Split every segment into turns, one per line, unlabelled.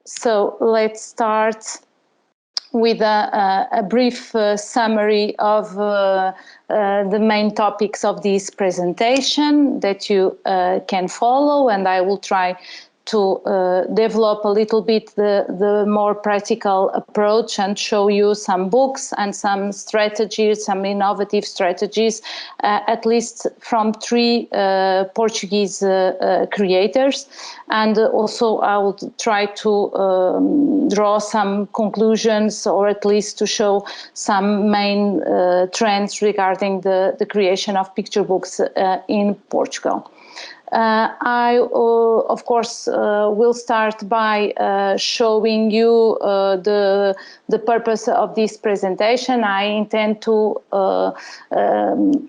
So let's start with a brief summary of the main topics of this presentation that you can follow, and I will try to develop a little bit the more practical approach and show you some books and some strategies, some innovative strategies, at least from three Portuguese creators. And also I will try to draw some conclusions, or at least to show some main trends regarding the creation of picture books in Portugal. I, of course, will start by showing you the purpose of this presentation. I intend to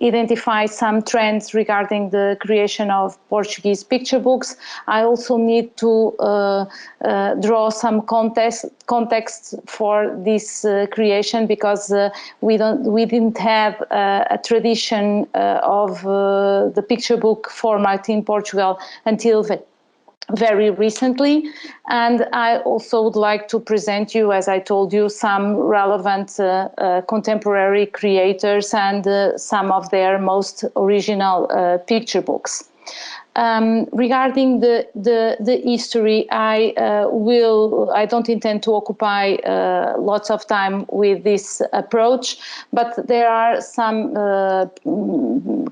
identify some trends regarding the creation of Portuguese picture books. I also need to draw some context for this creation, because we didn't have a tradition of the picture book format in Portugal until very recently. And I also would like to present you, as I told you, some relevant contemporary creators and some of their most original picture books. Regarding the history, I don't intend to occupy lots of time with this approach, but there are some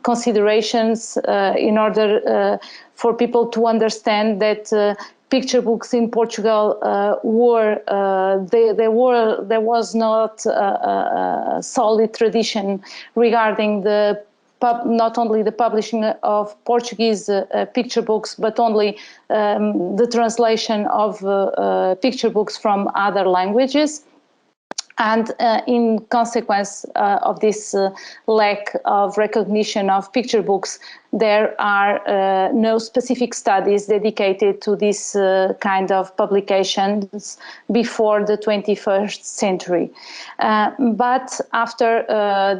considerations in order for people to understand that picture books in Portugal there was not a solid tradition regarding not only the publishing of Portuguese picture books, but only the translation of picture books from other languages. And in consequence of this lack of recognition of picture books, there are no specific studies dedicated to this kind of publications before the 21st century. But after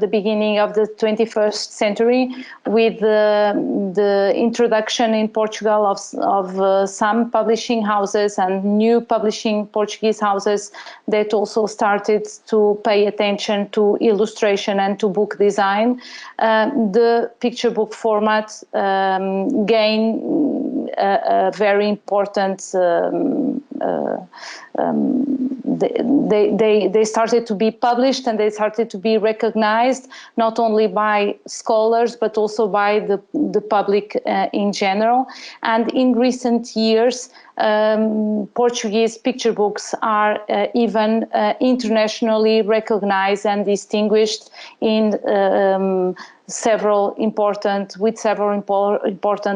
the beginning of the 21st century, with the introduction in Portugal of some publishing houses and new publishing Portuguese houses that also started to pay attention to illustration and to book design, the picture book format gained a very important. They started to be published, and they started to be recognized not only by scholars but also by the public in general. And in recent years, Portuguese picture books are even internationally recognized and distinguished in several important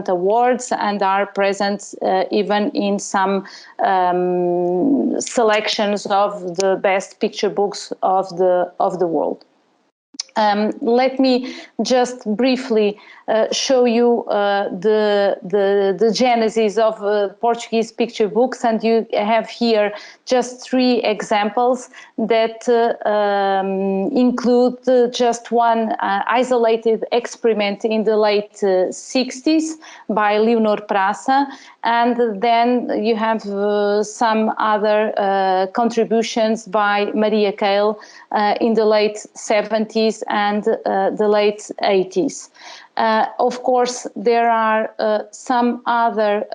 awards, and are present even in some selections of the best picture books of the world. Let me just briefly show you the genesis of Portuguese picture books, and you have here just three examples that include just one isolated experiment in the late 60s by Leonor Praça, and then you have some other contributions by Maria Cale in the late 70s and the late 80s. Of course, there are some other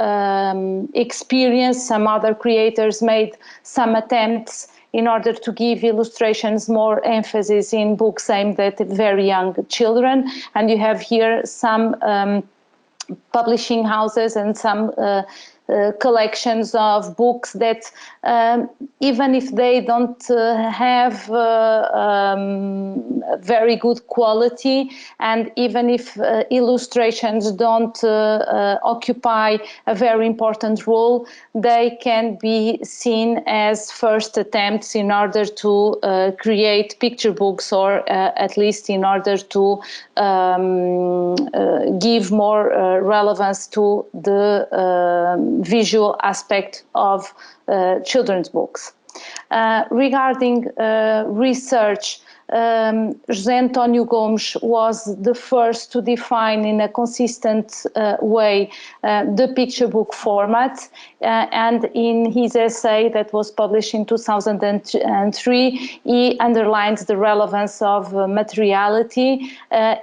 some other creators made some attempts in order to give illustrations more emphasis in books aimed at very young children. And you have here some publishing houses and some collections of books that even if they don't have very good quality, and even if illustrations don't occupy a very important role, they can be seen as first attempts in order to create picture books, or at least in order to give more relevance to the visual aspect of children's books. Regarding research, José António Gomes was the first to define in a consistent way the picture book format, and in his essay that was published in 2003, he underlines the relevance of materiality,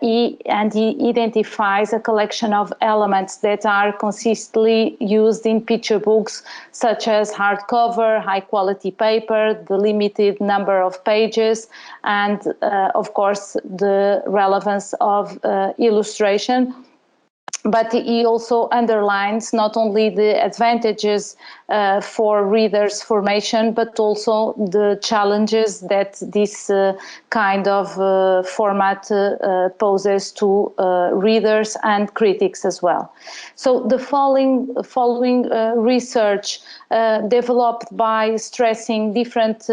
he identifies a collection of elements that are consistently used in picture books, such as hardcover, high quality paper, the limited number of pages, and of course the relevance of illustration. But he also underlines not only the advantages for readers' formation, but also the challenges that this kind of format poses to readers and critics as well. So the following research developed by stressing different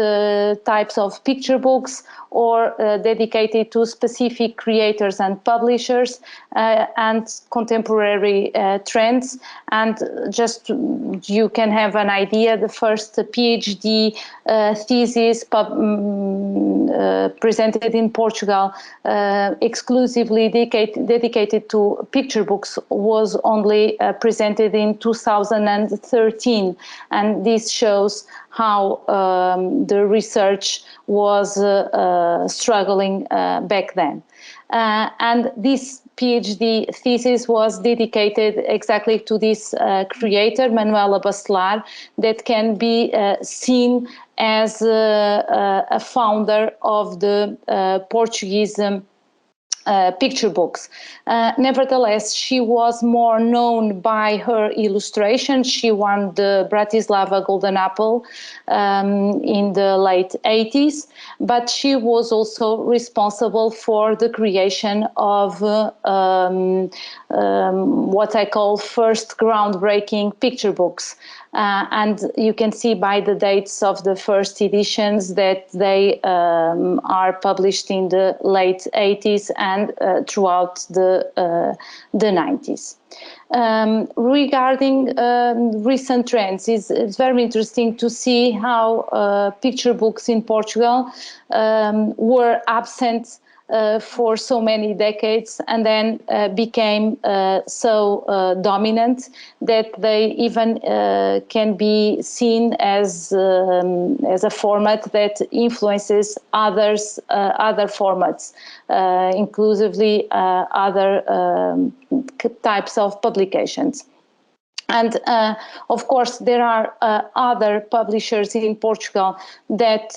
types of picture books or dedicated to specific creators and publishers and contemporary trends. And just you can have an idea, the first PhD thesis presented in Portugal exclusively dedicated to picture books was only presented in 2013, and this shows how the research was struggling back then. And this PhD thesis was dedicated exactly to this creator, Manuela Bacelar, that can be seen as a founder of the Portuguese picture books. Nevertheless, she was more known by her illustrations. She won the Bratislava Golden Apple in the late 80s, but she was also responsible for the creation of what I call first groundbreaking picture books. And you can see by the dates of the first editions that they are published in the late 80s and throughout the 90s. Regarding recent trends, it's very interesting to see how picture books in Portugal were absent for so many decades and then became so dominant that they even can be seen as a format that influences other formats, inclusively other types of publications. And of course, there are other publishers in Portugal that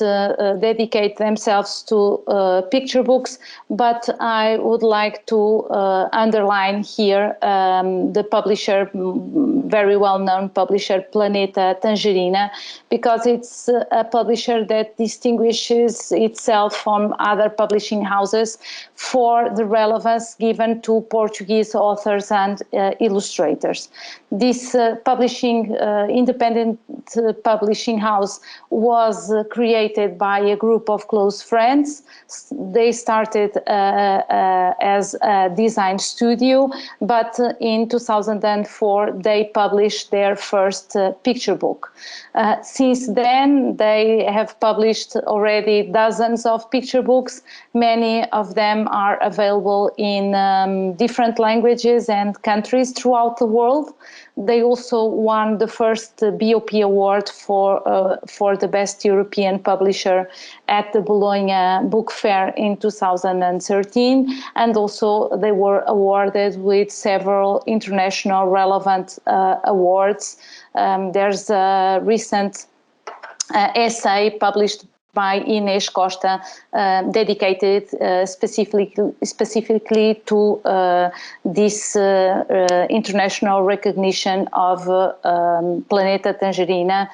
dedicate themselves to picture books, but I would like to underline here the publisher, very well-known publisher, Planeta Tangerina, because it's a publisher that distinguishes itself from other publishing houses for the relevance given to Portuguese authors and illustrators. This independent publishing house was created by a group of close friends. They started as a design studio, but in 2004 they published their first picture book. Since then, they have published already dozens of picture books. Many of them are available in different languages and countries throughout the world. They also won the first BOP award for the best European publisher at the Bologna Book Fair in 2013, and also they were awarded with several international relevant awards. There's a recent essay published by Inês Costa, dedicated specifically to this international recognition of Planeta Tangerina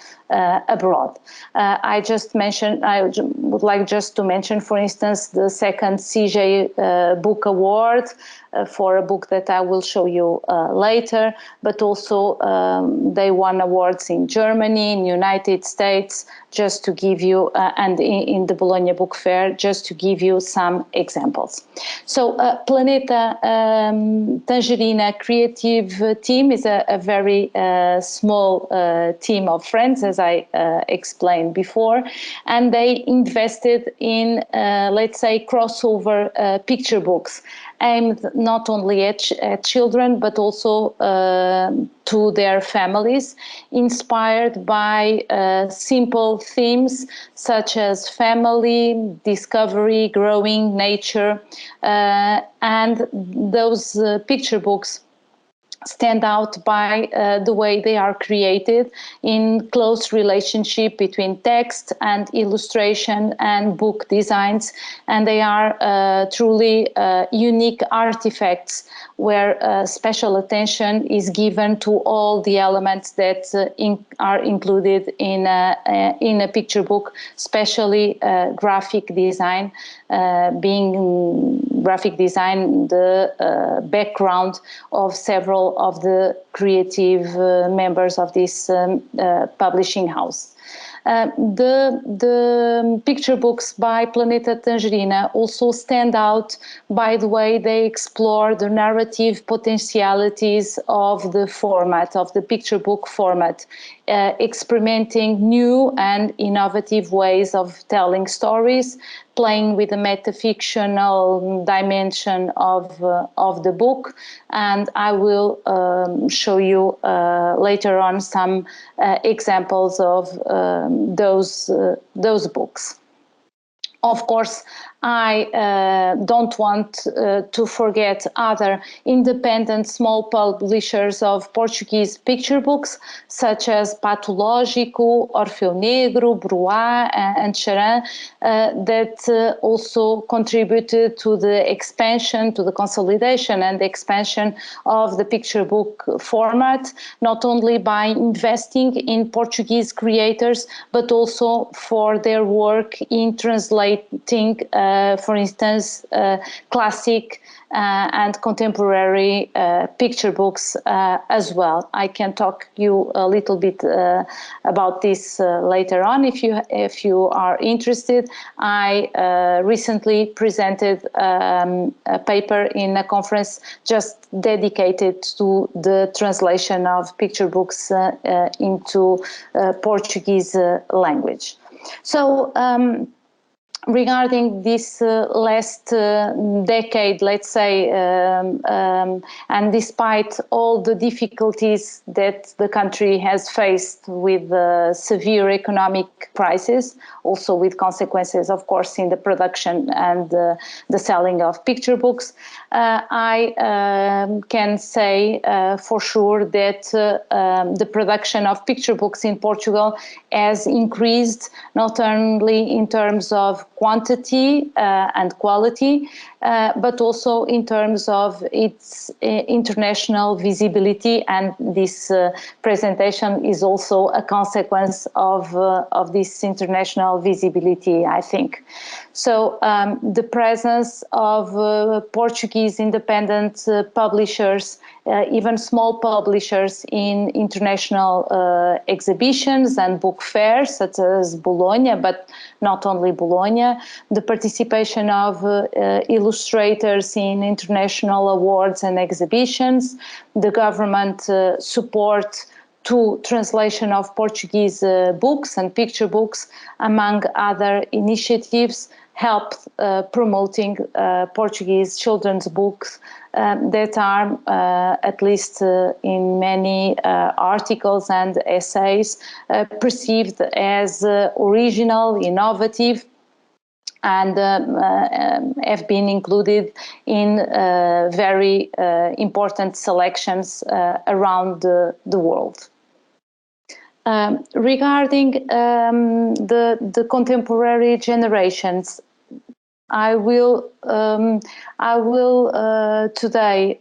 abroad. I would like just to mention, for instance, the second CJ Book Award for a book that I will show you later, but also they won awards in Germany, in the United States, just to give you an and in the Bologna Book Fair, just to give you some examples. So Planeta Tangerina creative team is a very small team of friends, as I explained before, and they invested in, let's say, crossover picture books aimed not only at children but also to their families, inspired by simple themes such as family, discovery, growing, nature, and those picture books stand out by the way they are created in close relationship between text and illustration and book designs, and they are truly unique artifacts where special attention is given to all the elements that are included in a picture book, especially graphic design, being graphic design the background of several of the creative members of this publishing house. The picture books by Planeta Tangerina also stand out by the way they explore the narrative potentialities of the format, of the picture book format, experimenting new and innovative ways of telling stories, playing with the metafictional dimension of the book, and I will show you later on some examples of those books. Of course, I don't want to forget other independent small publishers of Portuguese picture books, such as Patológico, Orfeu Negro, Bruá, and Charan, that also contributed to the expansion, to the consolidation and the expansion of the picture book format, not only by investing in Portuguese creators, but also for their work in translating for instance, classic and contemporary picture books as well. I can talk you a little bit about this later on if you are interested. I recently presented a paper in a conference just dedicated to the translation of picture books into Portuguese language. So regarding this last decade, let's say, and despite all the difficulties that the country has faced with the severe economic crisis, also with consequences, of course, in the production and the selling of picture books, I can say for sure that the production of picture books in Portugal has increased, not only in terms of quantity and quality, but also in terms of its international visibility, and this presentation is also a consequence of this international visibility, I think. So the presence of Portuguese independent publishers, even small publishers, in international exhibitions and book fairs such as Bologna, but not only Bologna, the participation of illustrators in international awards and exhibitions, the government support to translation of Portuguese books and picture books, among other initiatives, helped promoting Portuguese children's books that are, at least in many articles and essays, perceived as original, innovative, and have been included in very important selections around the world. Regarding the contemporary generations, I will today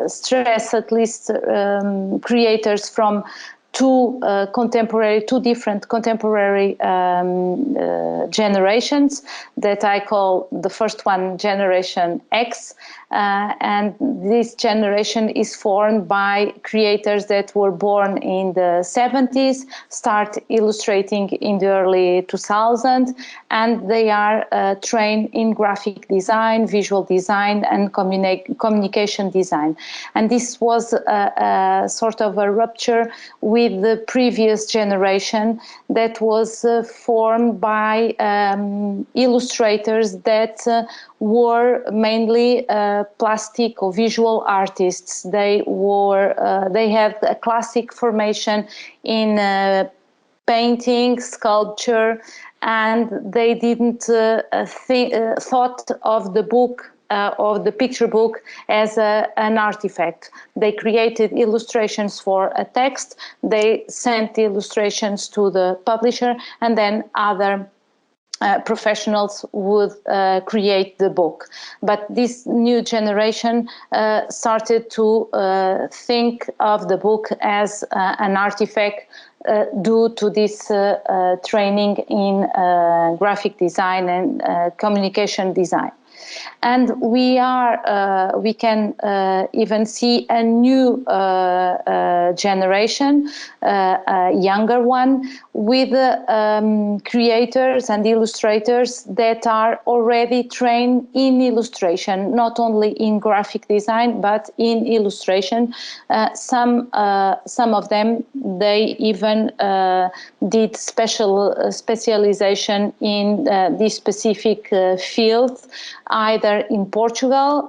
stress at least creators from two different contemporary generations that I call the first one Generation X, and this generation is formed by creators that were born in the 70s, start illustrating in the early 2000s, and they are trained in graphic design, visual design, and communication design. And this was a sort of a rupture with the previous generation that was formed by illustrators that were mainly plastic or visual artists. They had a classic formation in painting, sculpture, and they didn't thought of the book of the picture book as an artifact. They created illustrations for a text, they sent the illustrations to the publisher, and then other professionals would create the book. But this new generation started to think of the book as an artifact due to this training in graphic design and communication design. And we can even see a new generation, a younger one, with creators and illustrators that are already trained in illustration, not only in graphic design, but in illustration. Some of them, they even did specialization in this specific field, either in Portugal,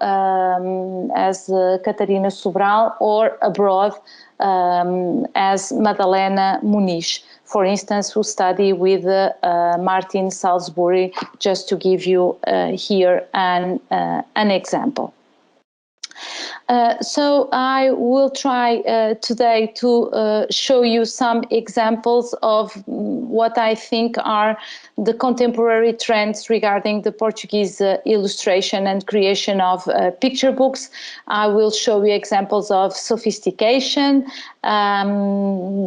as Catarina Sobral, or abroad, as Madalena Muniz, for instance, who study with Martin Salisbury, just to give you here an example. So I will try today to show you some examples of what I think are the contemporary trends regarding the Portuguese illustration and creation of picture books. I will show you examples of sophistication.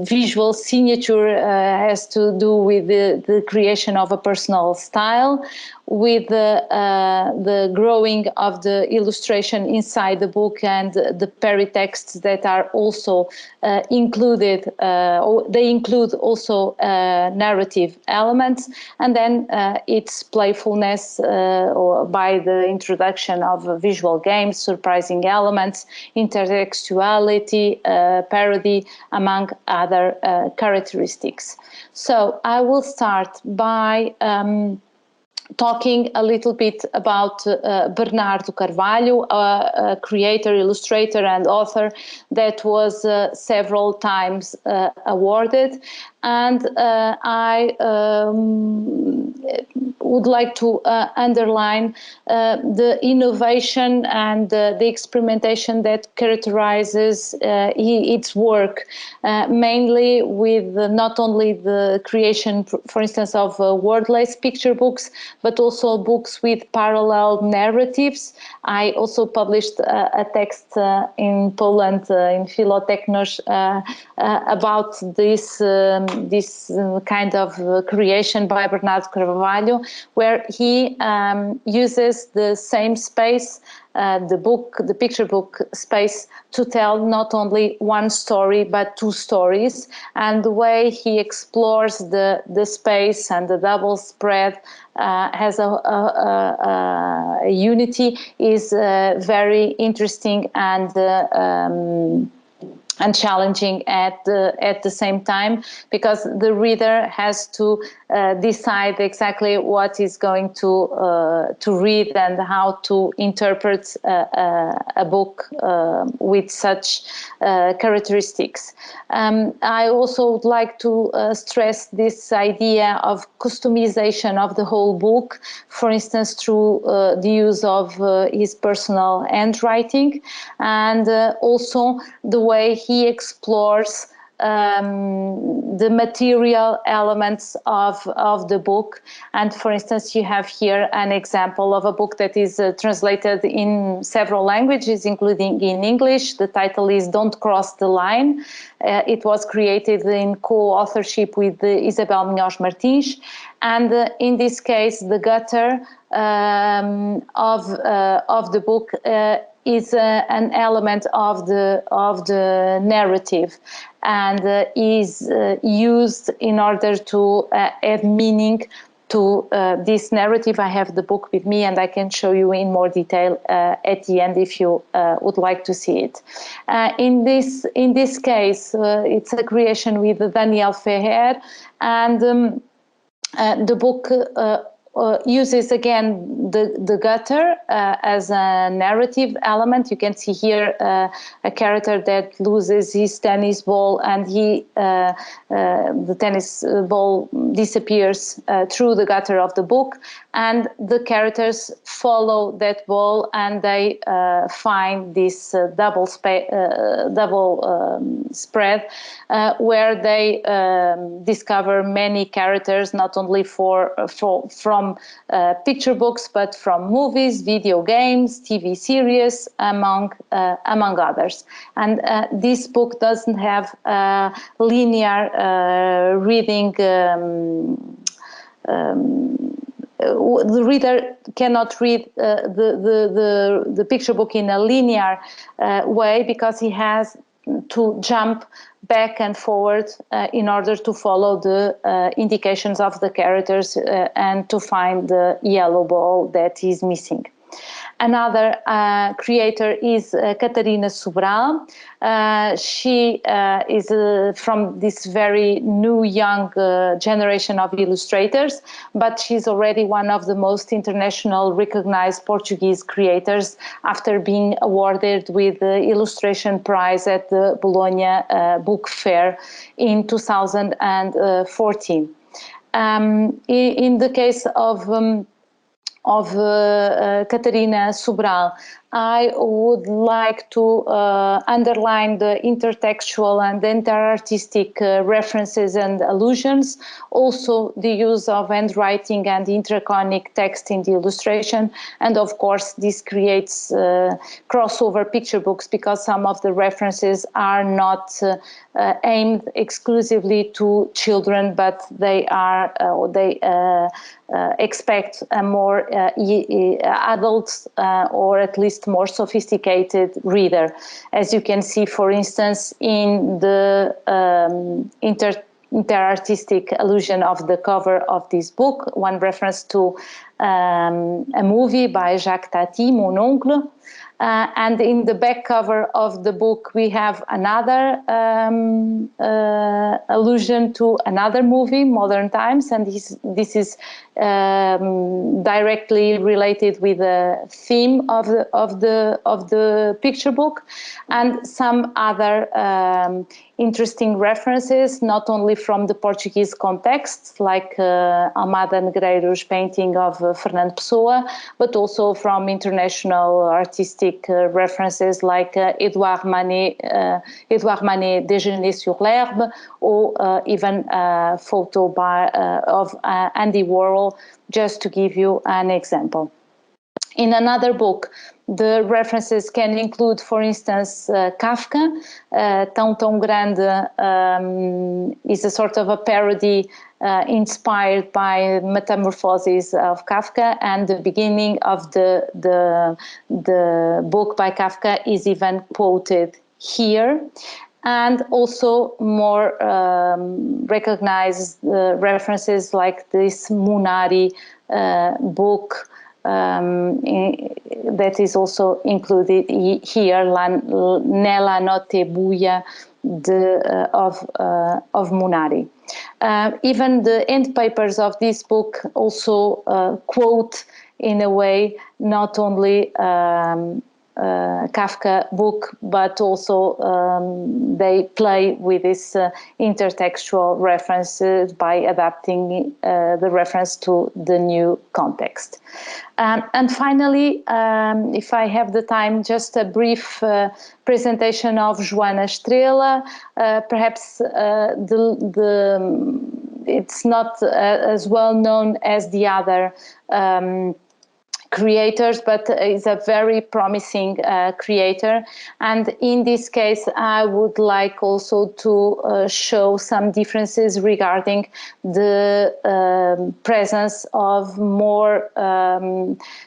Visual signature has to do with the creation of a personal style, with the growing of the illustration inside the book and the peritexts that are also included. They include also narrative elements, and then its playfulness or by the introduction of visual games, surprising elements, intertextuality, parody, among other characteristics. So I will start by talking a little bit about Bernardo Carvalho, a creator, illustrator, and author that was several times awarded. And I would like to underline the innovation and the experimentation that characterizes its work, mainly with not only the creation, for instance, of wordless picture books, but also books with parallel narratives. I also published a text in Poland, in Filotechnos, about this kind of creation by Bernardo Carvalho, where he uses the same space, the picture book space, to tell not only one story but two stories, and the way he explores the space and the double spread has a unity is very interesting and challenging at the same time, because the reader has to decide exactly what is going to read and how to interpret a book with such characteristics. I also would like to stress this idea of customization of the whole book, for instance, through the use of his personal handwriting, and also the way he explores the material elements of the book. And for instance, you have here an example of a book that is translated in several languages, including in English. The title is Don't Cross the Line. It was created in co-authorship with Isabel Minhoz Martins. And in this case, the gutter of the book is an element of the narrative, and is used in order to add meaning to this narrative. I have the book with me, and I can show you in more detail at the end if you would like to see it. In this case, it's a creation with Daniel Ferrer, and the book uses again the gutter as a narrative element. You can see here a character that loses his tennis ball, and the tennis ball disappears through the gutter of the book, and the characters follow that ball, and they find this double spread where they discover many characters, not only from picture books, but from movies, video games, TV series, among others. And this book doesn't have linear reading. The reader cannot read the picture book in a linear way, because he has to jump back and forward in order to follow the indications of the characters and to find the yellow ball that is missing. Another creator is Catarina Sobral. She is from this very new young generation of illustrators, but she's already one of the most international recognized Portuguese creators after being awarded with the Illustration Prize at the Bologna Book Fair in 2014. In the case of Catarina Sobral, I would like to underline the intertextual and interartistic references and allusions, also the use of handwriting and interconic text in the illustration, and of course this creates crossover picture books, because some of the references are not aimed exclusively to children, but they are expect a more adult or at least more sophisticated reader. As you can see, for instance, in the interartistic allusion of the cover of this book, one reference to a movie by Jacques Tati, Mon Oncle. And in the back cover of the book, we have another allusion to another movie, Modern Times, and this is directly related with the theme of the picture book, and some other interesting references, not only from the Portuguese context, like Almada Negreiro's painting of Fernando Pessoa, but also from international artistic references like Edouard Manet, Déjeuner sur l'herbe, or even a photo of Andy Warhol, just to give you an example. In another book, the references can include, for instance, Kafka. Tão Grande is a sort of a parody inspired by Metamorphoses of Kafka, and the beginning of the book by Kafka is even quoted here. And also more recognized references like this Munari book, that is also included here, Nella Notte Buia of Munari. Even the end papers of this book also quote in a way not only Kafka book, but also they play with this intertextual references by adapting the reference to the new context. And finally, if I have the time, just a brief presentation of Joana Estrela. Perhaps it's not as well known as the other creators, but is a very promising creator. And in this case, I would like also to show some differences regarding the presence of more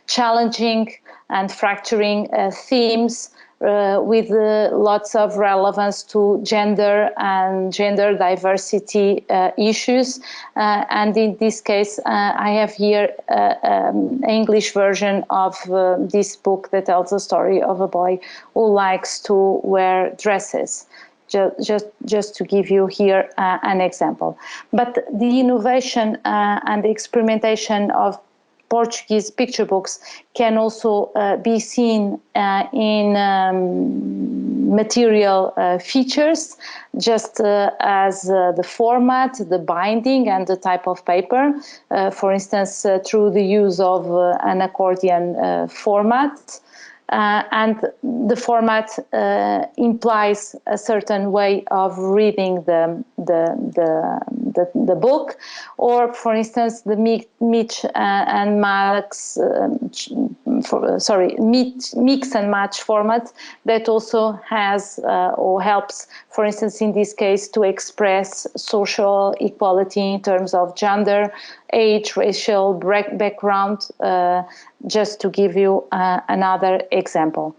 challenging and fracturing themes with lots of relevance to gender and gender diversity issues. And in this case, I have here an English version of this book that tells the story of a boy who likes to wear dresses. Just to give you here an example. But the innovation and the experimentation of Portuguese picture books can also be seen in material features, just as the format, the binding, and the type of paper. For instance, through the use of an accordion format. And the format implies a certain way of reading the book, or for instance, the mix and match format that also has or helps, for instance, in this case, to express social equality in terms of gender, age, racial background, just to give you another example.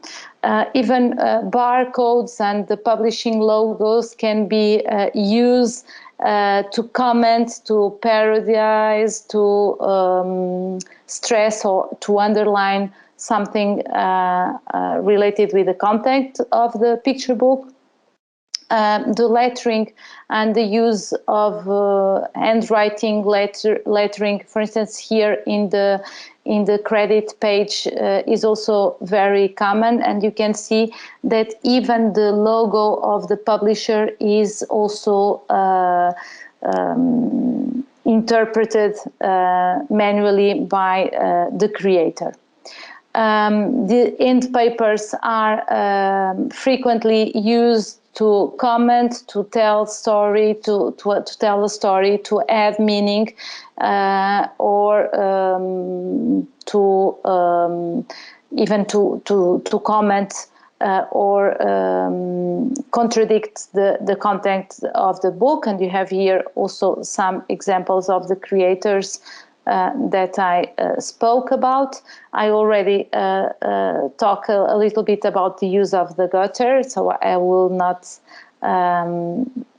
Even barcodes and the publishing logos can be used to comment, to parodize, to stress or to underline something related with the content of the picture book. The lettering and the use of handwriting lettering, for instance, here in the credit page is also very common, and you can see that even the logo of the publisher is also interpreted manually by the creator. The end papers are frequently used to comment, to tell story, to tell a story, to add meaning, or to even to comment or contradict the content of the book. And you have here also some examples of the creators that I spoke about. I already talked a little bit about the use of the gutter, so I will not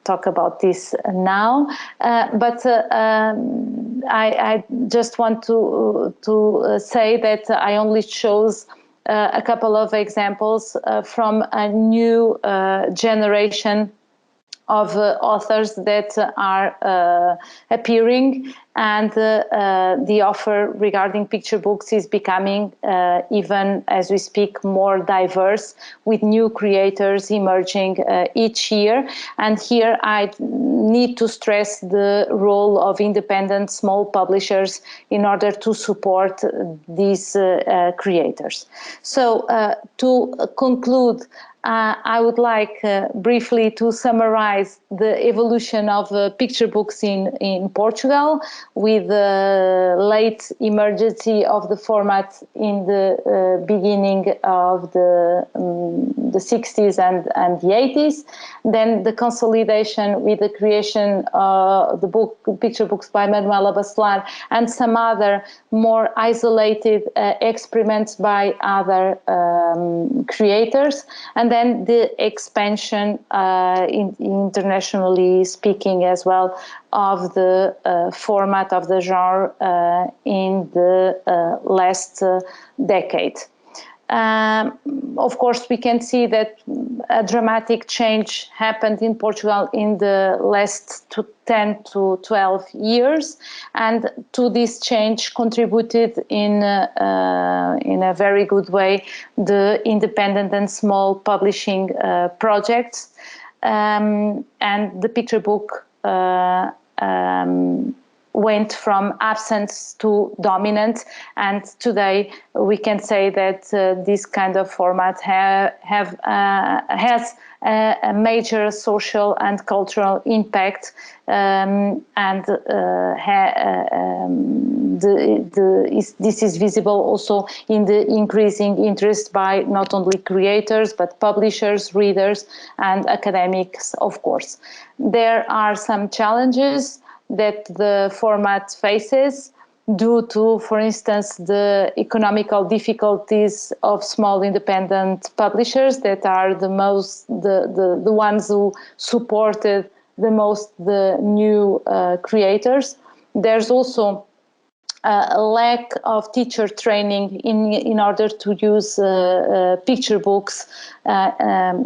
talk about this now. But I just want to say that I only chose a couple of examples from a new generation of authors that are appearing, and the offer regarding picture books is becoming even as we speak more diverse, with new creators emerging each year. And here I need to stress the role of independent small publishers in order to support these creators. So to conclude, I would like briefly to summarize the evolution of picture books in Portugal, with the late emergence of the format in the beginning of the 60s and the 80s, then the consolidation with the creation of the book Picture Books by Manuela Bacelar, and some other more isolated experiments by other creators, and then the expansion internationally speaking as well of the format of the genre in the last decade. Of course, we can see that a dramatic change happened in Portugal in the last 10 to 12 years, and to this change contributed in a very good way the independent and small publishing projects, and the picture book went from absence to dominant, and today we can say that this kind of format has a major social and cultural impact, this is visible also in the increasing interest by not only creators but publishers, readers, and academics, of course. There are some challenges that the format faces due to, for instance, the economical difficulties of small independent publishers that are the ones who supported the most the new creators. There's also a lack of teacher training in order to use picture books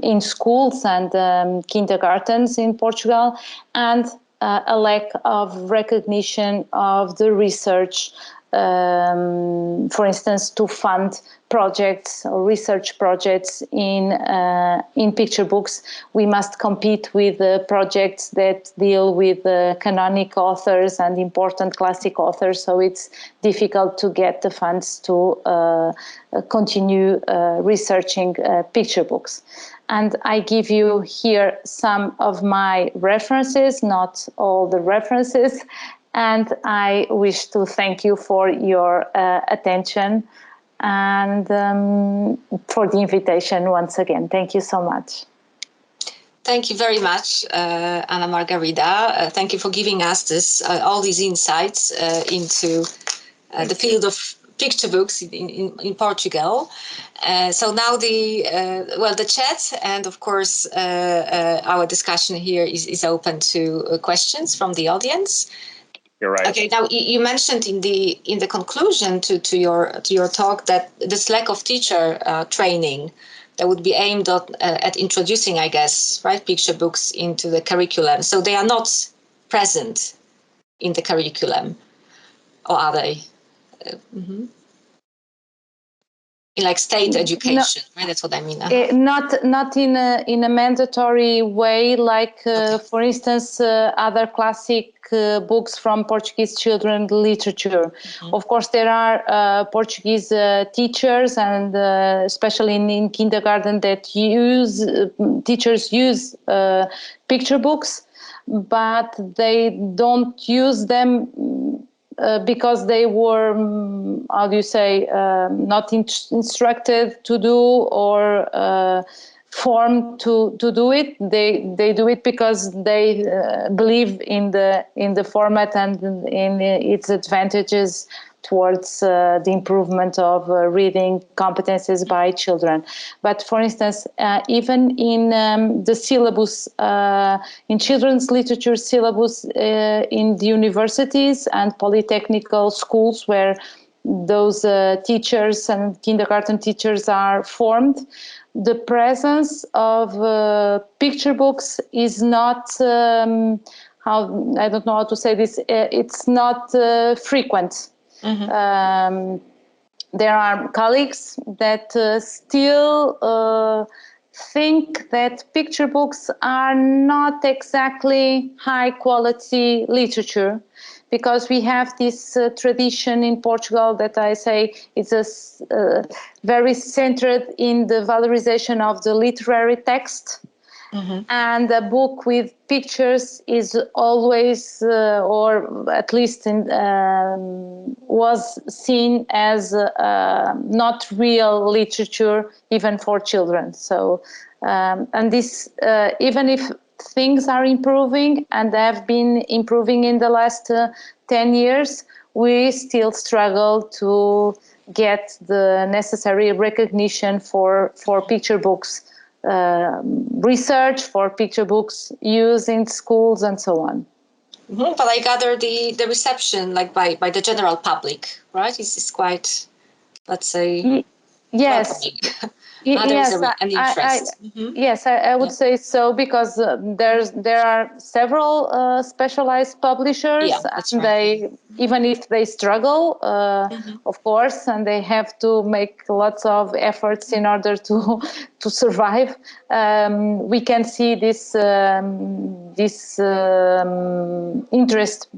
in schools and kindergartens in Portugal, and a lack of recognition of the research, for instance, to fund projects or research projects in picture books. We must compete with projects that deal with canonic authors and important classic authors, so it's difficult to get the funds to continue researching picture books. And I give you here some of my references, not all the references, and I wish to thank you for your attention and for the invitation once again. Thank you so much.
Thank you very much, Ana Margarida. Thank you for giving us all these insights into the field of picture books in Portugal. So now the chat and of course our discussion here is open to questions from the audience.
You're right.
Okay, now you mentioned in the conclusion to your talk that this lack of teacher training that would be aimed at introducing, I guess, right, picture books into the curriculum. So they are not present in the curriculum, or are they? In like state education, no, right? That's what I mean.
Not in a mandatory way, like okay. For instance, other classic books from Portuguese children literature. Mm-hmm. Of course, there are Portuguese teachers, and especially in kindergarten, that teachers use picture books, but they don't use them because they were, not instructed to do or formed to do it. They do it because they believe in the format and in its advantages towards the improvement of reading competencies by children. But for instance, even in the syllabus, in children's literature syllabus in the universities and polytechnical schools where those teachers and kindergarten teachers are formed, the presence of picture books is not, I don't know how to say this, it's not frequent. Mm-hmm. There are colleagues that still think that picture books are not exactly high quality literature, because we have this tradition in Portugal that I say is very centered in the valorization of the literary text. Mm-hmm. And a book with pictures is always, or at least was seen as not real literature, even for children. So, and this, even if things are improving and have been improving in the last 10 years, we still struggle to get the necessary recognition for picture books. Research for picture books use in schools and so on.
Mm-hmm. But I gather the reception, like by the general public, right, is quite, let's say.
Yes.
welcoming. There is an interest.
Yes, I would say so, because there are several specialized publishers,
Yeah, that's
and
right.
even if they struggle, of course, and they have to make lots of efforts in order to survive. We can see this interest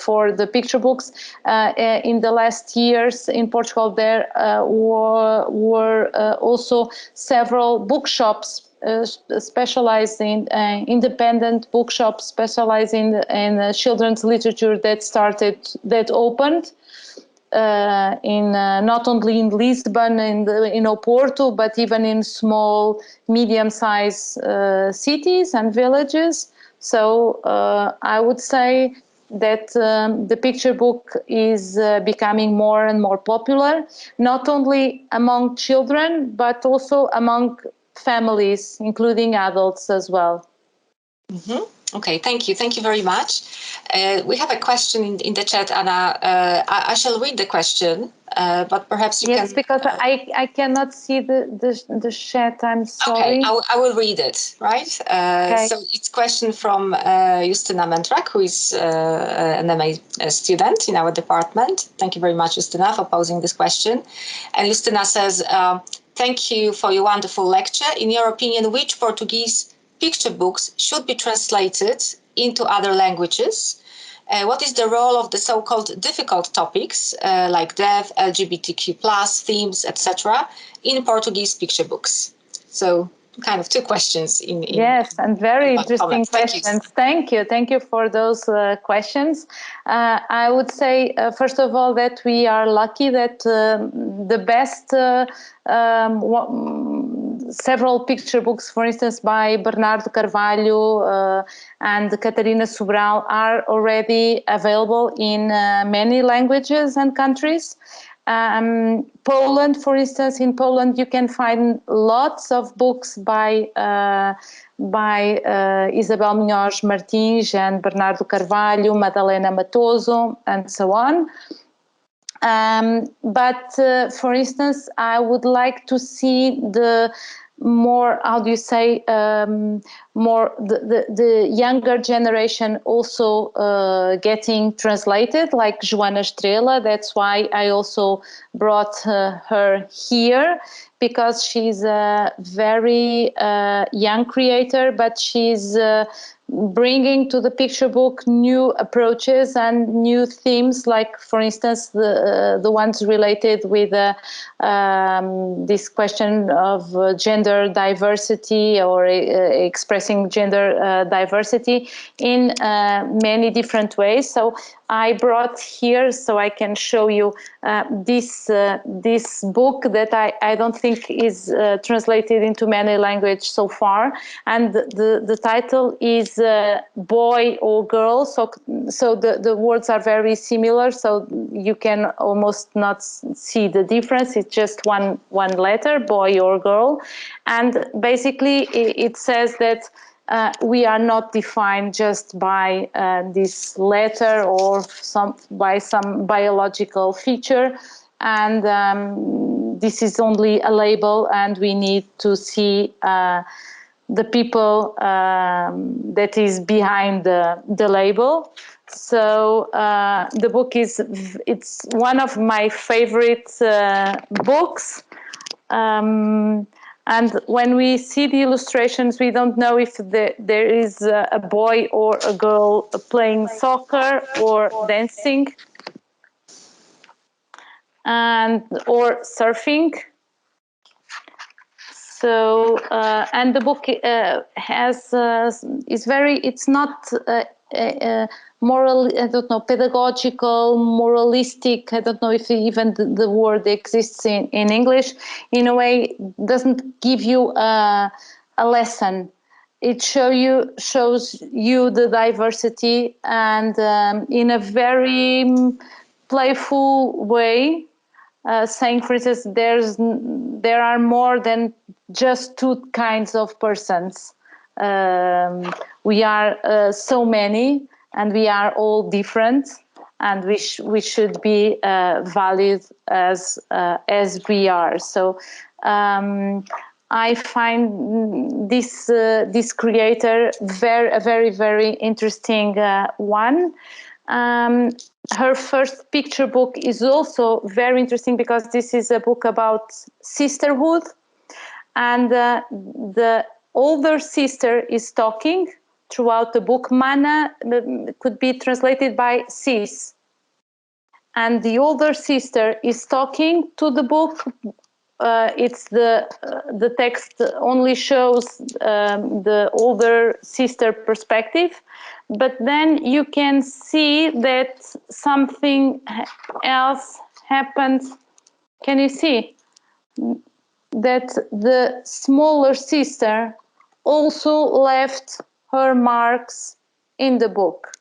for the picture books. In the last years in Portugal, there were also several bookshops specialized in independent bookshops specialized in children's literature that opened in not only in Lisbon and in Oporto, but even in small, medium-sized cities and villages. So I would say that the picture book is becoming more and more popular, not only among children, but also among families, including adults as well.
Okay, thank you. Thank you very much. We have a question in the chat, Anna. I shall read the question, but perhaps you can...
Yes, because I cannot see the chat. I'm sorry.
Okay, I will read it, right?
Okay.
So it's a question from Justina Mentrak, who is an MA student in our department. Thank you very much, Justina, for posing this question. And Justina says, thank you for your wonderful lecture. In your opinion, which Portuguese picture books should be translated into other languages? What is the role of the so-called difficult topics like death, LGBTQ+, themes, etc. in Portuguese picture books? So kind of two questions in
yes, and very interesting
comments.
questions. Thank you for those questions. I would say first of all that we are lucky that the best several picture books, for instance, by Bernardo Carvalho and Catarina Sobral, are already available in many languages and countries. Poland, for instance, in Poland you can find lots of books by Isabel Minhoz Martins and Bernardo Carvalho, Madalena Matoso, and so on. But for instance, I would like to see the more, how do you say, more the younger generation also getting translated, like Joana Estrela. That's why I also brought her here, because she's a very young creator, but she's bringing to the picture book new approaches and new themes, like, for instance, the ones related with this question of gender diversity, or expressing gender diversity in many different ways. So I brought here so I can show you this book that I don't think is translated into many languages so far, and the title is Boy or Girl. So the words are very similar, so you can almost not see the difference. It's just one letter, boy or girl, and basically it says that we are not defined just by this letter or by some biological feature, and this is only a label, and we need to see the people that is behind the label. So the book it's one of my favorite books. And when we see the illustrations, we don't know if there is a boy or a girl playing soccer or dancing or surfing. So and the book it's not moral, I don't know, pedagogical, moralistic, I don't know if even the word exists in English. In a way, doesn't give you a lesson. It shows you the diversity, and in a very playful way, saying, for instance, there are more than just two kinds of persons. We are so many, and we are all different, and we should be valued as we are. So I find this creator a very interesting one. Her first picture book is also very interesting because this is a book about sisterhood, and the older sister is talking throughout the book. Mana could be translated by sis, and the older sister is talking to the book. It's the text only shows the older sister perspective, but then you can see that something else happened. Can you see that the smaller sister also left her marks in the book,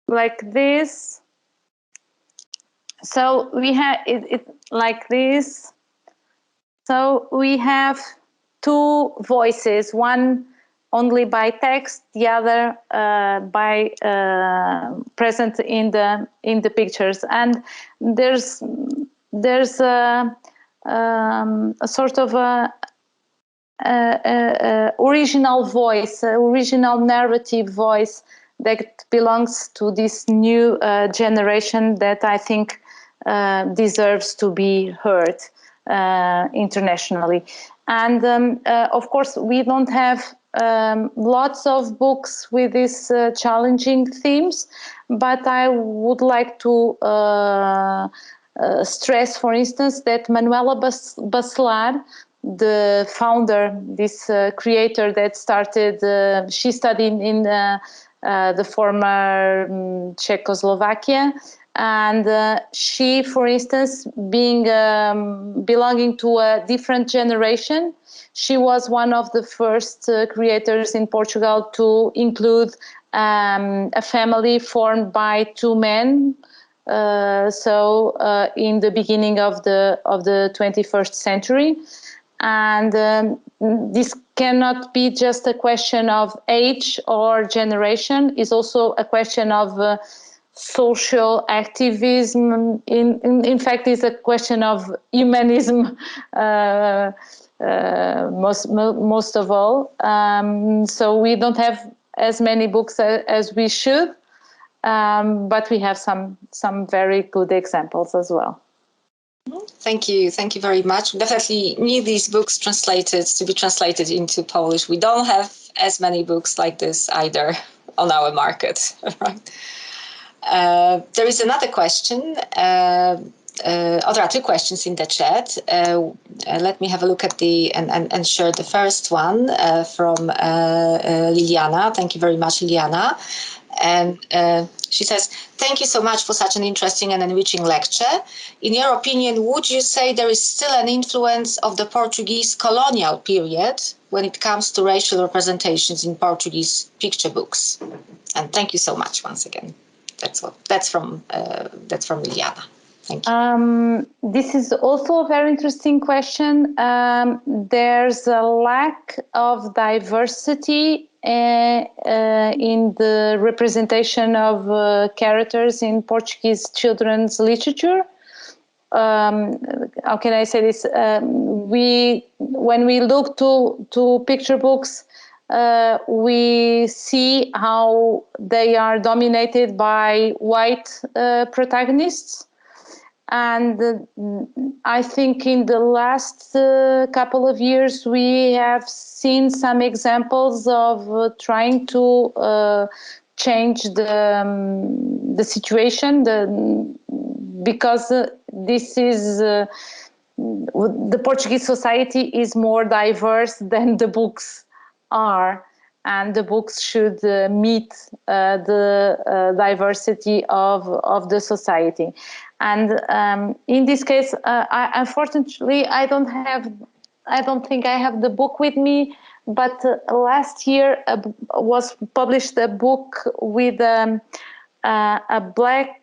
like this? So we have it like this. So we have two voices, one only by text, the other by present in the pictures, and there's a sort of a original voice, original narrative voice that belongs to this new generation that I think deserves to be heard internationally. And of course, we don't have lots of books with these challenging themes, but I would like to stress, for instance, that Manuela Bacelar, the founder, this creator that started, she studied in the former Czechoslovakia, and she, for instance, being belonging to a different generation, she was one of the first creators in Portugal to include a family formed by two men. So in the beginning of the 21st century. And this cannot be just a question of age or generation. It's also a question of social activism. In fact, it's a question of humanism most of all. So we don't have as many books as we should, but we have some very good examples as well.
Thank you very much. We definitely need these books to be translated into Polish. We don't have as many books like this either on our market, right? There is another question. There are two questions in the chat. Let me have a look at and share the first one from Liliana. Thank you very much, Liliana. And she says, thank you so much for such an interesting and enriching lecture. In your opinion, would you say there is still an influence of the Portuguese colonial period when it comes to racial representations in Portuguese picture books? And thank you so much once again. That's from Liliana. Thank you.
This is also a very interesting question. There's a lack of diversity in the representation of characters in Portuguese children's literature. How can I say this? When we look to picture books, we see how they are dominated by white protagonists. And I think in the last couple of years, we have seen some examples of trying to change the situation, because this is the Portuguese society is more diverse than the books are, and the books should meet the diversity of the society. And in this case, unfortunately, I don't think I have the book with me. But last year was published a book with a black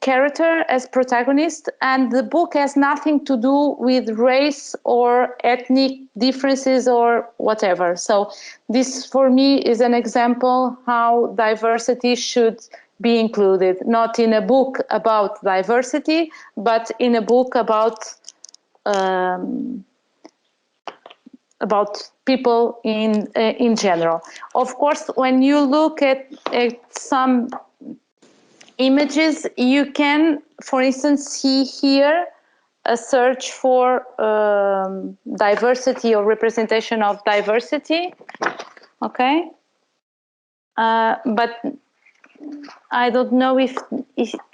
character as protagonist, and the book has nothing to do with race or ethnic differences or whatever. So this, for me, is an example how diversity should be included, not in a book about diversity, but in a book about people in general. Of course, when you look at some images, you can, for instance, see here a search for diversity or representation of diversity. Okay, but I don't know if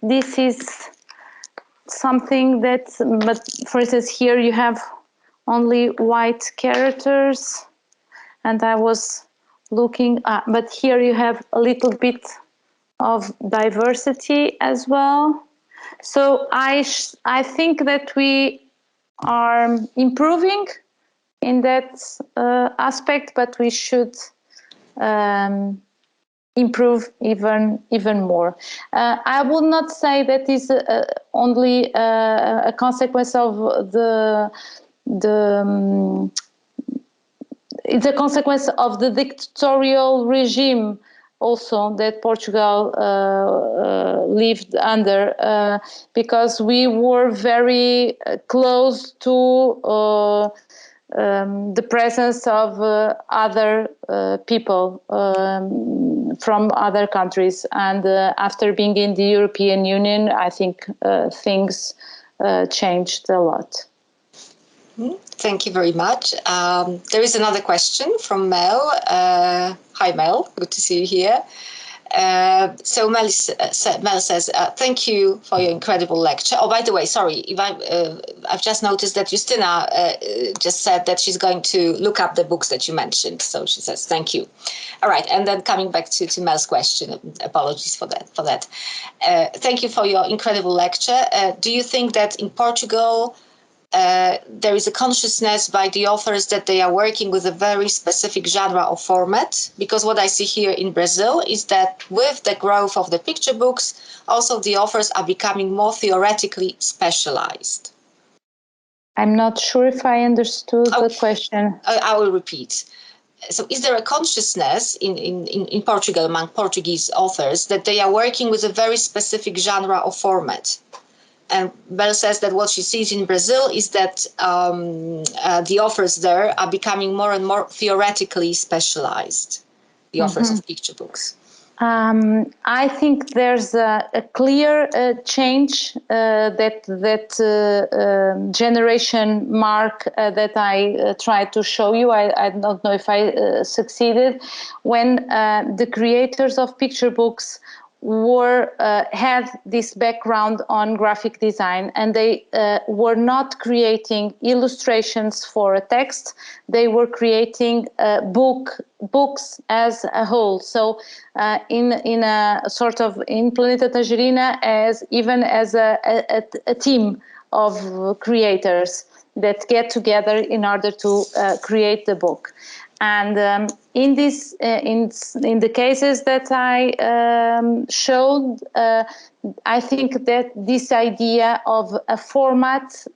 this is something that, but for instance, here you have only white characters, and I was looking, but here you have a little bit of diversity as well. So I think that we are improving in that aspect, but we should improve even more. I would not say that is only a consequence of it's a consequence of the dictatorial regime also that Portugal lived under, because we were very close to the presence of other people from other countries. And after being in the European Union, I think things changed a lot.
Thank you very much. There is another question from Mel. Hi, Mel. Good to see you here. So Mel says, thank you for your incredible lecture. Oh, by the way, sorry, if I've just noticed that Justina just said that she's going to look up the books that you mentioned. So she says, thank you. All right. And then coming back to Mel's question, apologies for that. Thank you for your incredible lecture. Do you think that in Portugal, there is a consciousness by the authors that they are working with a very specific genre or format? Because what I see here in Brazil is that with the growth of the picture books, also the authors are becoming more theoretically specialized.
I'm not sure if I understood the question.
I will repeat. So is there a consciousness in Portugal among Portuguese authors that they are working with a very specific genre or format? And Belle says that what she sees in Brazil is that the authors there are becoming more and more theoretically specialized, the authors of picture books.
I think there's a clear change that generation mark that I tried to show you. I don't know if I succeeded. When the creators of picture books had this background on graphic design, and they were not creating illustrations for a text, they were creating books as a whole. So in a sort of, in Planeta Tangerina, as a team of creators that get together in order to create the book. And in the cases that I showed, I think that this idea of a format,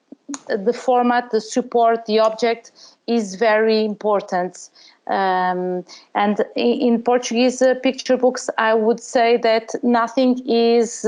the support, the object is very important. And in Portuguese picture books, I would say that nothing is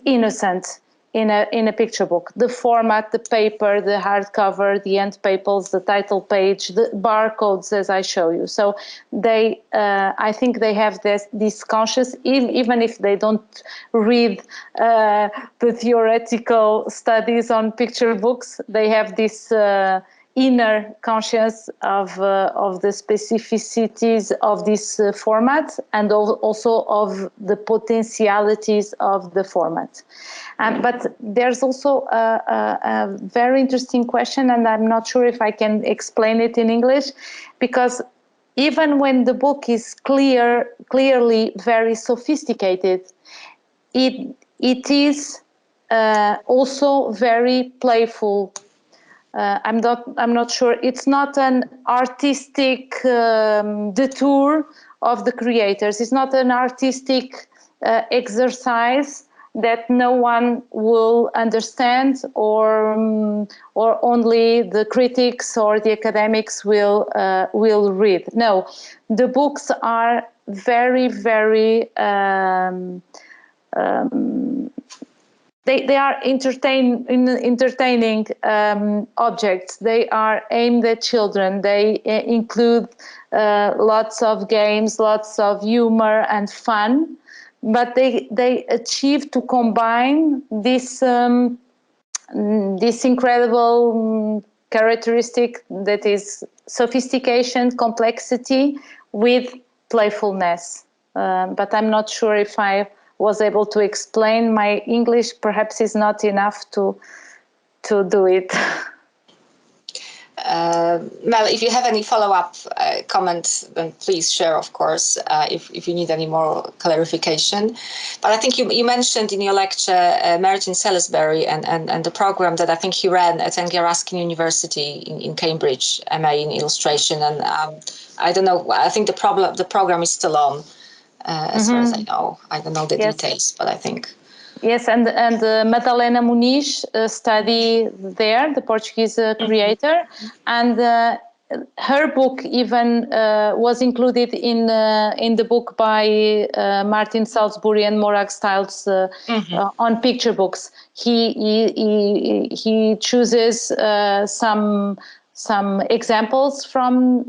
innocent in a picture book. The format, the paper, the hardcover, the end papers, the title page, the barcodes, as I show you. So they, I think they have this conscious, even if they don't read the theoretical studies on picture books, they have this inner conscience of the specificities of this format, and also of the potentialities of the format. But there's also a very interesting question, and I'm not sure if I can explain it in English, because even when the book is clearly very sophisticated, it is also very playful. I'm not sure. It's not an artistic detour of the creators. It's not an artistic exercise that no one will understand, or only the critics or the academics will read. No, the books are very, very they are entertaining objects. They are aimed at children. They include lots of games, lots of humor and fun, but they achieve to combine this incredible characteristic that is sophistication, complexity with playfulness. But I'm not sure if I was able to explain. My English perhaps is not enough to do it.
Mel, if you have any follow-up comments, then please share, of course, if you need any more clarification. But I think you mentioned in your lecture Martin Salisbury and the program that I think he ran at Ruskin University in Cambridge, MA in illustration. And I don't know, I think the program is still on, as far as I know. I don't know the details, but I think...
Yes, and Madalena Muniz studied there, the Portuguese creator, and her book even was included in the book by Martin Salisbury and Morag Stiles on Picturebooks. He chooses some examples from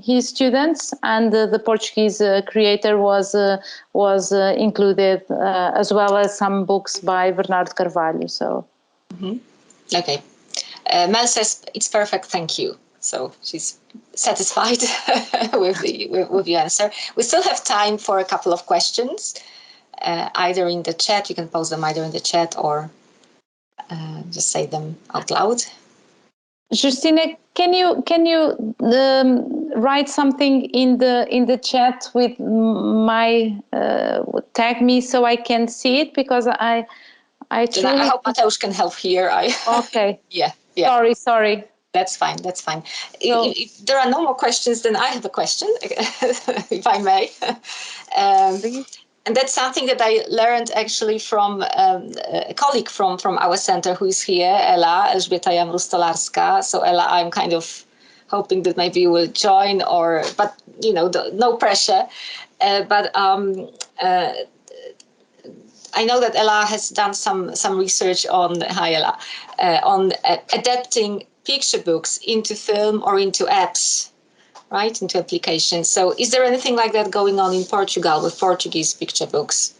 his students, and the Portuguese creator was included, as well as some books by Bernardo Carvalho. So,
okay, Mel says it's perfect. Thank you. So she's satisfied with the answer. We still have time for a couple of questions, either in the chat. You can post them either in the chat or just say them out loud.
Justina, can you write something in the chat with my tag me so I can see it, because I truly...
I hope Mateusz can help here.
Okay.
Yeah.
Sorry.
That's fine. So, if there are no more questions, then I have a question, if I may. And that's something that I learned actually from a colleague from our center who is here, Ela, Elżbieta Jamrus-Stolarska. So Ela, I'm kind of hoping that maybe you will join, but no pressure. But I know that Ela has done some research on adapting picture books into film or into apps, right, into applications. So is there anything like that going on in Portugal with Portuguese picture books?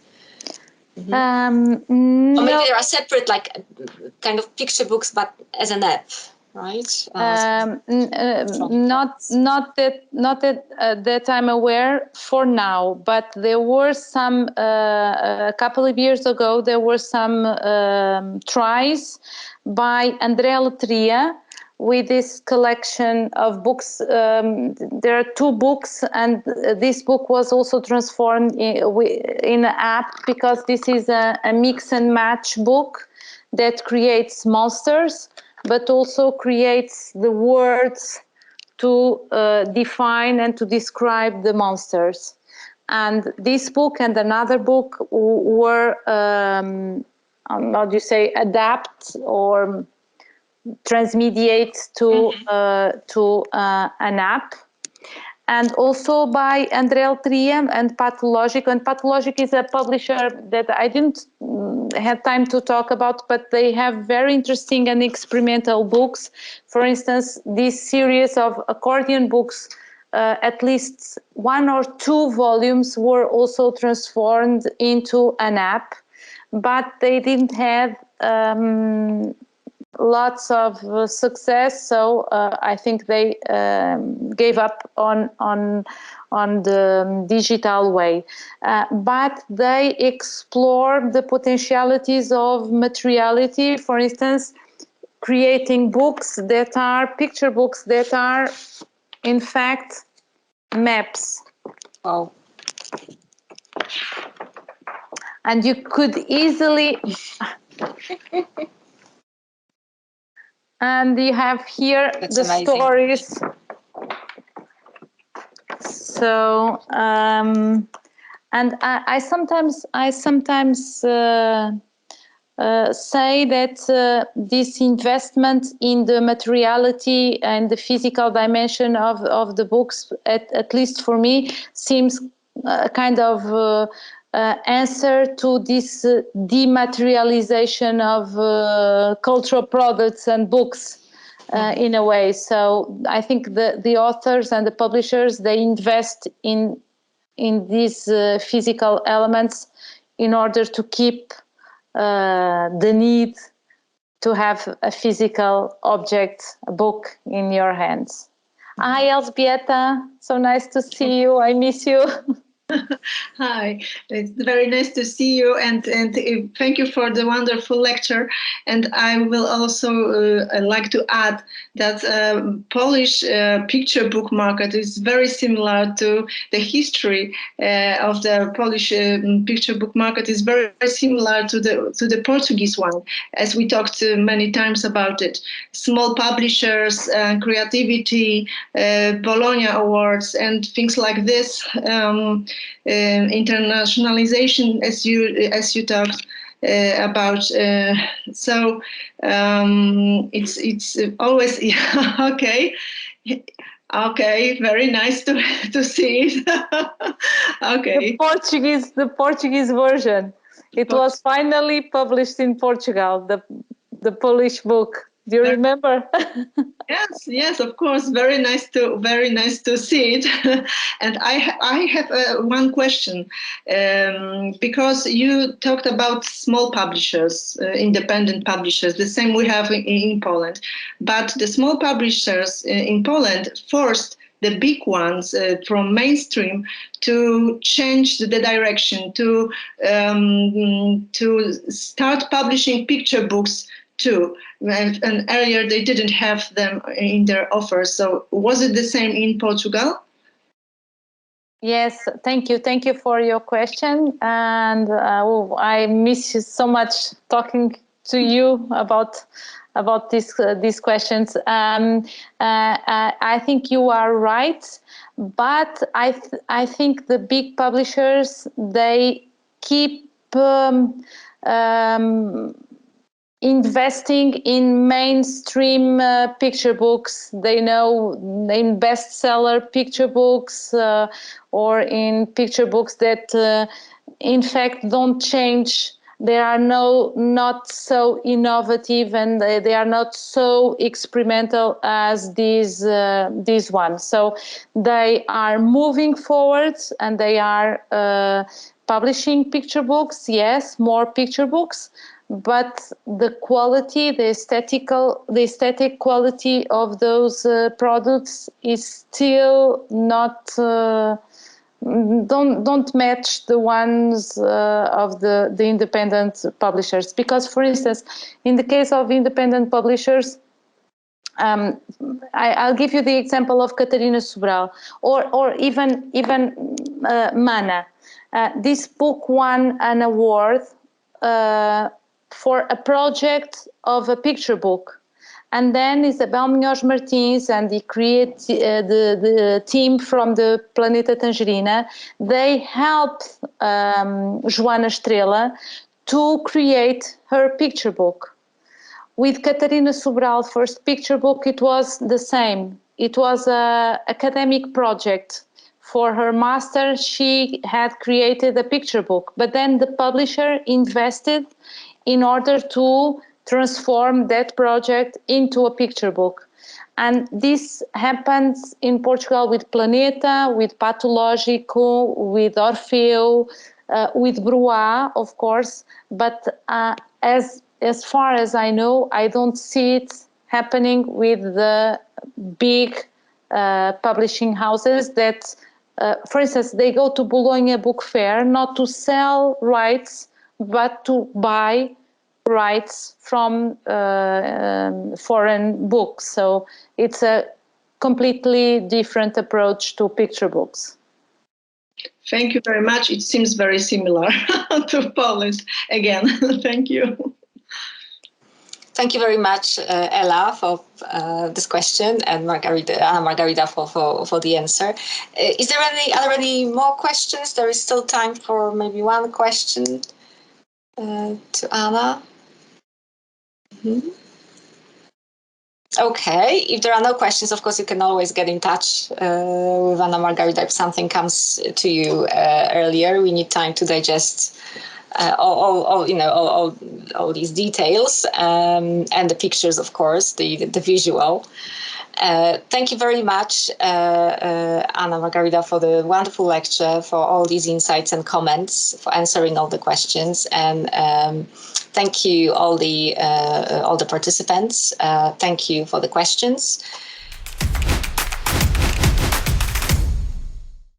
No.
Or maybe there are separate, like, kind of picture books, but as an app, right?
Not that I'm aware for now, but there were some, a couple of years ago, there were some tries by Andrea Letria with this collection of books. There are 2 books, and this book was also transformed in an app, because this is a mix and match book that creates monsters, but also creates the words to define and to describe the monsters. And this book and another book were, how do you say, adapt or transmediate to an app. And also by Andrea Letria and Pathologic. And Pathologic is a publisher that I didn't have time to talk about, but they have very interesting and experimental books. For instance, this series of accordion books, at least 1 or 2 volumes were also transformed into an app, but they didn't have lots of success, so I think they gave up on the digital way. But they explored the potentialities of materiality. For instance, creating books that are picture books that are, in fact, maps.
Wow.
And you could easily... And you have here
That's
the
amazing.
stories. So, and I sometimes say that this investment in the materiality and the physical dimension of the books, at least for me, seems answer to this dematerialization of cultural products and books in a way. So I think the authors and the publishers, they invest in these physical elements in order to keep the need to have a physical object, a book in your hands. Hi, Elzbieta. So nice to see you. I miss you.
Hi, it's very nice to see you, and thank you for the wonderful lecture. And I will also like to add that Polish picture book market is very similar to the history of the Polish picture book market is very similar to the Portuguese one, as we talked many times about it. Small publishers, creativity, Bologna Awards, and things like this. Internationalization, as you talked about. So it's always okay. Okay, very nice to see it. Okay.
The Portuguese version. It was finally published in Portugal. The Polish book. Do you remember?
Yes, of course. Very nice to see it. And I have one question, because you talked about small publishers, independent publishers, the same we have in Poland. But the small publishers in Poland forced the big ones from mainstream to change the direction, to start publishing picture books too. And earlier they didn't have them in their offer. So was it the same in Portugal?
Yes, thank you. Thank you for your question. And I miss you so much talking to you about these questions. I think you are right, but I think the big publishers, they keep investing in mainstream picture books. They know in bestseller picture books or in picture books that in fact don't change. They are not so innovative, and they are not so experimental as these ones. So they are moving forward, and they are publishing picture books. Yes, more picture books. But the quality, the aesthetic quality of those products is still not don't match the ones of the independent publishers. Because, for instance, in the case of independent publishers, I'll give you the example of Catarina Sobral, or even Mana. This book won an award for a project of a picture book. And then Isabel Munhoz Martins and the team from the Planeta Tangerina, they helped Joana Estrela to create her picture book. With Catarina Sobral first picture book, it was the same. It was an academic project. For her master, she had created a picture book, but then the publisher invested in order to transform that project into a picture book. And this happens in Portugal with Planeta, with Patológico, with Orfeu, with Bruá, of course. But as far as I know, I don't see it happening with the big publishing houses that, for instance, they go to Bologna Book Fair not to sell rights, but to buy rights from foreign books. So it's a completely different approach to picture books.
Thank you very much. It seems very similar to Polish again. Thank you.
Thank you very much, Ella, for this question, and Margarida for the answer. Are there any more questions? There is still time for maybe one question to Anna. Mm-hmm. Okay, if there are no questions, of course, you can always get in touch with Anna Margarida if something comes to you earlier. We need time to digest all these details and the pictures, of course, the visual. Thank you very much, Anna Margarida, for the wonderful lecture, for all these insights and comments, for answering all the questions, and thank you all the participants. Thank you for the questions.